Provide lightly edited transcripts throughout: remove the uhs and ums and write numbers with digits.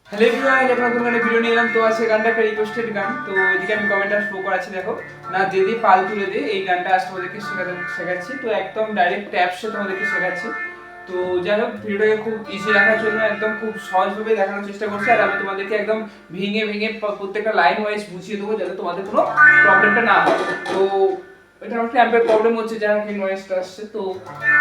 Hello everyone, এটা নতুন গানে ভিডিও নিয়ে এলাম। তো আছে গানটা একটা রিকোয়েস্টেড গান। তো এদিকে আমি কমেন্টটা শো করাচ্ছি, দেখো না দে দে পাল তুলে দে, এই গানটা আজ তোমাদেরকে শেখাচ্ছি। তো একদম ডাইরেক্ট ট্যাপসে তোমাদেরকে শেখাচ্ছি। তো যাই হোক, ভিডিওটাকে খুব ইজি রাখার জন্য একদম খুব সহজভাবে দেখানোর চেষ্টা করছি। আর আমি তোমাদেরকে একদম ভেঙে ভেঙে প্রত্যেকটা লাইন ওয়াইজ বুঝিয়ে দেবো, যাতে তোমাদের কোনো প্রবলেমটা না হয়। তো এটা আমার ক্ল্যাম্পের প্রবলেম হচ্ছে, যারা কি নয়েজটা আসছে, তো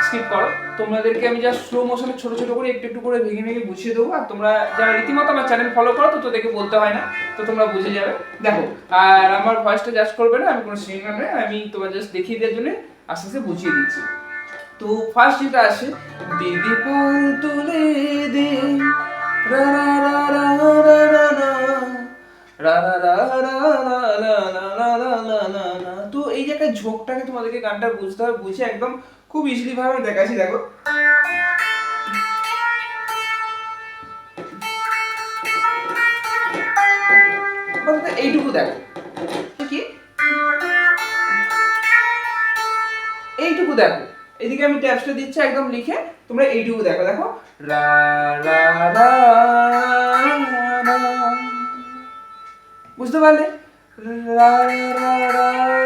স্কিপ করো। তোমাদেরকে আমি জাস্ট স্লো মোশনে ছোট ছোট করে একটু একটু করে ভেঙে ভেঙে বুঝিয়ে দেবো। আর তোমরা যারা রীতিমতো আমার চ্যানেল ফলো করো, তো তোদেরকে বলতে হয় না, তো তোমরা বুঝে যাবে। দেখো, আর আমার ভয়েসটা জাস্ট করবে না, আমি কোনো সিঙ্গার নয়, আমি তোমার জাস্ট দেখিয়ে দেওয়ার জন্য আস্তে আস্তে বুঝিয়ে দিচ্ছি। তো ফার্স্ট যেটা আসে, দিদি পাল তুলে দে, রা রা রা রা রা রা রা, রা রা রা রা রা রা রা রা রা রা রা রা। তো এই জায়গায় ঝোঁকটাকে তোমাদেরকে গানটা বুঝতে হবে, বুঝে একদম খুব ইজিলি ভাবে দেখাচ্ছি। দেখো, এইটুকু দেখো, কি এইটুকু দেখো, এদিকে আমি ট্যাপসটা দিচ্ছি একদম লিখে, তোমরা এইটুকু দেখো। দেখো, রা রা রা রা, বুঝতে পারলে? রা রা রা রা রা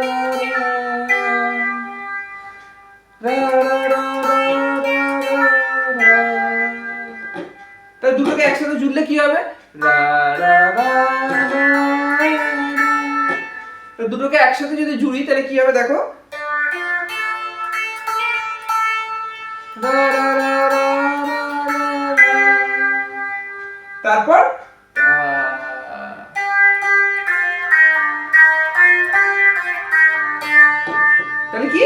রা রা রা রা। তাহলে দুটোকে একসাথে জুড়লে কি হবে? রা রা রা রা রা। তো দুটোকে একসাথে যদি জুড়ি তাহলে কি হবে দেখো, রা রা রা রা রা রা। তারপর তাহলে কি,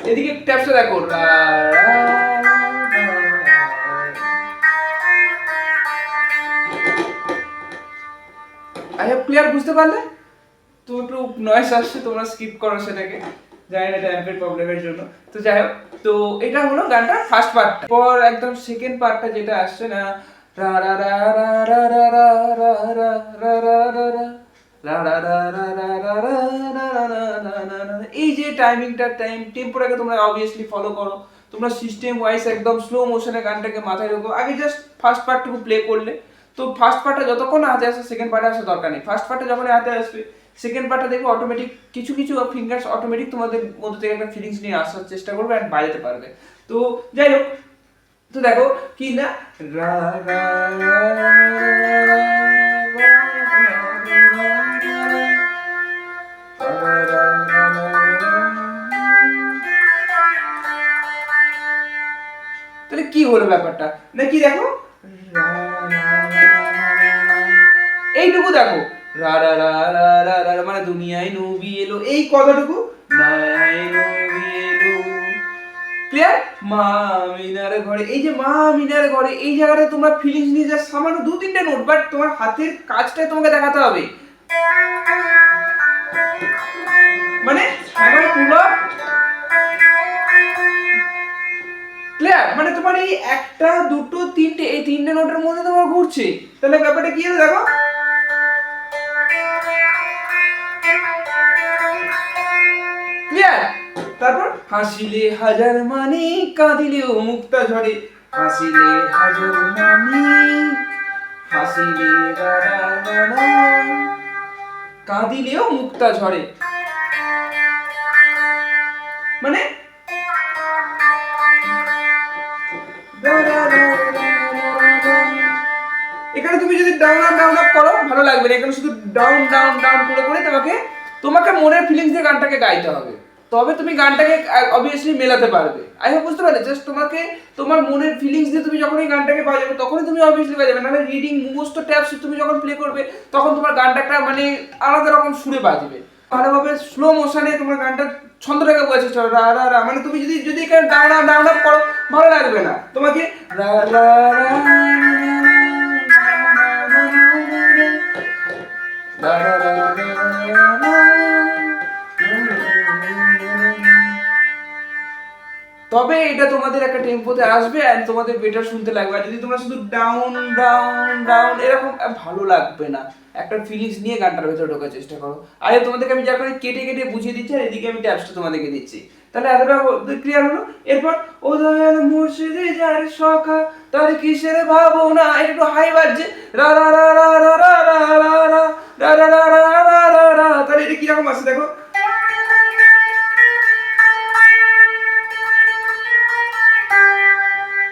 এদিকে ট্যাপসটা দেখো, রা রা রা রা। আই হোপ ক্লিয়ার, বুঝতে পারলে? তো একটু নয়েজ আসছে, তোমরা স্কিপ করো সেটাকে, জানি না এটা অ্যাম্পের প্রবলেমের জন্য। তো যাই হোক, তো এটা হলো গানটার ফার্স্ট পার্ট। পর একদম সেকেন্ড পার্টটা যেটা আসছে না, রা রা রা রা রা রা রা রা রা রা রা রা রা, রা রা রা রা রা রা রা রা রা রা রা রা রা। এই যে টাইমিংটা, টেম্পোটাকে তোমরা অবভিয়াসলি ফলো করো। তোমরা সিস্টেম ওয়াইজ একদম স্লো মোশনে গানটাকে মাথায় রাখো। আগে জাস্ট ফার্স্ট পার্টটুকু প্লে করলে, তো ফার্স্ট পার্টটা যতক্ষণ না হাতে আসে সেকেন্ড পার্টে আসার দরকার নেই। ফার্স্ট পার্টটা যখন হাতে আসবে, সেকেন্ড পার্টটা দেখবে অটোমেটিক কিছু কিছু ফিঙ্গার্স অটোমেটিক তোমাদের মধ্যে থেকে একটা ফিলিংস নিয়ে আসার চেষ্টা করবে আর বাজাতে পারবে। তো যাই হোক, তো দেখো কি না, রা রা রা রা রা তাহলে কি হলো ব্যাপারটা নাকি, দেখো এইটুকু দেখো, রা রা রা রা রা রা, মানে দুনিয়ায় নবী এলো, এই কথাটুকু, নাই নবী এলো। ক্লিয়ার? মা মিনার ঘরে, এই যে মা মিনার ঘরে, এই জায়গাটা তোমরা ফিলিংস নিয়ে যা, সামান্য দু তিনটে নোট, বাট তোমার হাতের কাজটাই তোমাকে দেখাতে হবে। মানে হ্যামার পুল আপ, ক্লিয়ার? মানে তোমার এই একটা দুটো তিনটে, এই তিনটে নোটের মধ্যে তোমার ঘুরছে। তাহলে ব্যাপারটা কি হলো দেখো, ক্লিয়ার? তারপর হাসিলে হাজার মানিক, কাঁদিলেও মুক্তা ঝরে, হাসিলে হাজার মানিক, হাসিলে রা রা রা রা, কাঁদিলেও মুক্তা ঝরে। মানে এখানে তুমি যদি ডাউন আপ করো ভালো লাগবে না, এখানে শুধু ডাউন ডাউন ডাউন করে করে তোমাকে তোমাকে মনের ফিলিংস দিয়ে গানটাকে গাইতে হবে, তবে তুমি গানটাকে অবভিয়াসলি মেলাতে পারবে। আই হোপ বুঝতে পারলে? জাস্ট তোমাকে তোমার মনের ফিলিংস দিয়ে তুমি যখন এই গানটাকে বাজাবে, তখনই তুমি অবভিয়াসলি বাজাবে। নাহলে রিডিং মুখস্থ ট্যাপস তুমি যখন প্লে করবে, তখন তোমার গানটা একটা মানে আলাদা রকম সুরে বাজবে। ভালোভাবে স্লো মোশনে তোমার গানটা ছন্দটাকে বোঝাচ্ছে, চলো রা রা রা, মানে তুমি যদি যদি এখানে ডাউন আপ করো ভালো লাগবে না তোমাকে, রা রা রা তবে এটা তোমাদের একটা টেম্পোতে আসবে এন্ড তোমাদের বেটার শুনতে লাগবে। আর যদি তোমরা শুধু ডাউন ডাউন ডাউন এরকম, ভালো লাগবে না। একটা ফিলিংস নিয়ে গানটার ভেতরে ঢোকার চেষ্টা করো। আর তোমাদেরকে আমি যা করে কেটে কেটে বুঝিয়ে দিচ্ছি, আর এদিকে আমি ট্যাপসটা তোমাদেরকে দিচ্ছি। তাহলে এতটা ক্লিয়ার হলো। এরপর ও দয়াল মুর্শিদি যার সখা তার কিসের ভাবনা, একটু হাই বাজছে রা রা রা রা রা রা রা রা রা রা রা রা রা রা রা রা। তাহলে এটা কিরকম আছে দেখো,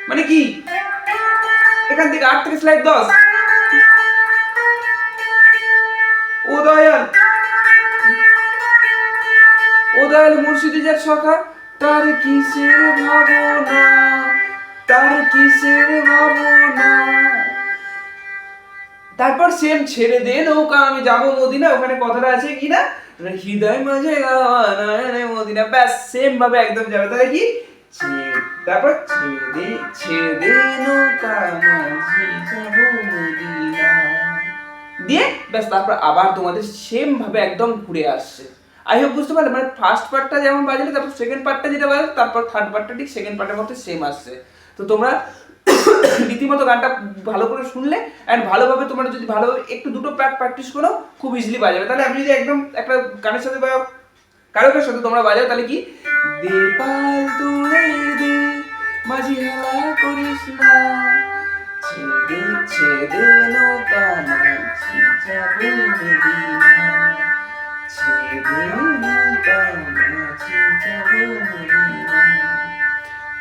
মানে কি এখান থেকে 8 থেকে স্লাইড 10, ও দয়াল মুর্শিদি যার সখা তার কিসের ভাবনা, তার কিসের ভাবনা। তারপর সেম ছেড়ে দে নৌকা আমি যাবো মদিনা, ওখানে কথাটা আছে কি না, হৃদয় মাঝে গাওয়া নয়নে মদিনা, ব্যাস সেম ভাবে একদম যাবে। তাহলে কি তারপর ছেড়ে দে নৌকা মাঝি যাবো মদিনা দিয়ে ব্যাস তারপর আবার তোমাদের সেম ভাবে একদম ঘুরে আসছে। আই হোপ বুঝতে পারলে, মানে ফার্স্ট পার্টটা যেমন বাজলে তারপর সেকেন্ড পার্টটা যেটা বাজে তারপর থার্ড পার্টটা ঠিক সেকেন্ড পার্টের মধ্যে সেম আসছে। তো তোমরা রীতিমতো গানটা ভালো করে শুনলে অ্যান্ড ভালোভাবে তোমরা যদি ভালোভাবে একটু দুটো প্র্যাকটিস করো খুব ইজিলি বাজাবে। তাহলে আমি যদি একদম একটা গানের সাথে বা কারকের সাথে তোমরা বাজাও তাহলে কি দে পাল তুলে দে মাঝি হেলা করিস না, ছেড়ে নৌকা মাঝি যাবো মদিনা,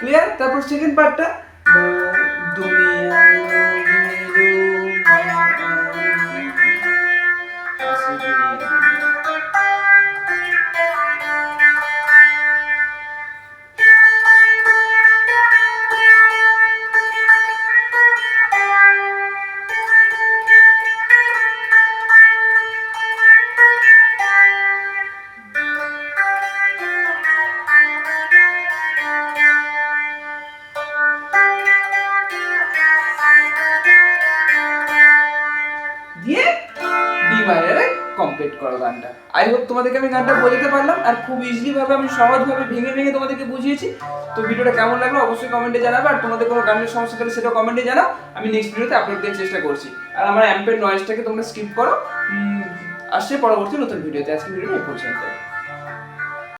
ক্লিয়ার। তারপর সেকেন্ড পার্টটা দুনিয়ায় দিয়ে ডি মাইনারে কমপ্লিট করো গানটা। আই হোপ তোমাদেরকে আমি গানটা বোঝাতে পারলাম আর খুব ইজিলি ভাবে আমি সহজভাবে ভেঙে ভেঙে তোমাদেরকে বুঝিয়েছি। তো ভিডিওটা কেমন লাগলো অবশ্যই কমেন্টে জানাবে, আর তোমাদের কোনো গানের সমস্যা থাকলে সেটাও কমেন্টে জানাও, আমি নেক্সট ভিডিওতে আপলোড দেওয়ার চেষ্টা করছি। আর আমার অ্যাম্পের নয়েজটাকে তোমরা স্কিপ করো, আসছে পরবর্তী নতুন ভিডিওতে। আজকে ভিডিওটা এই পর্যন্ত।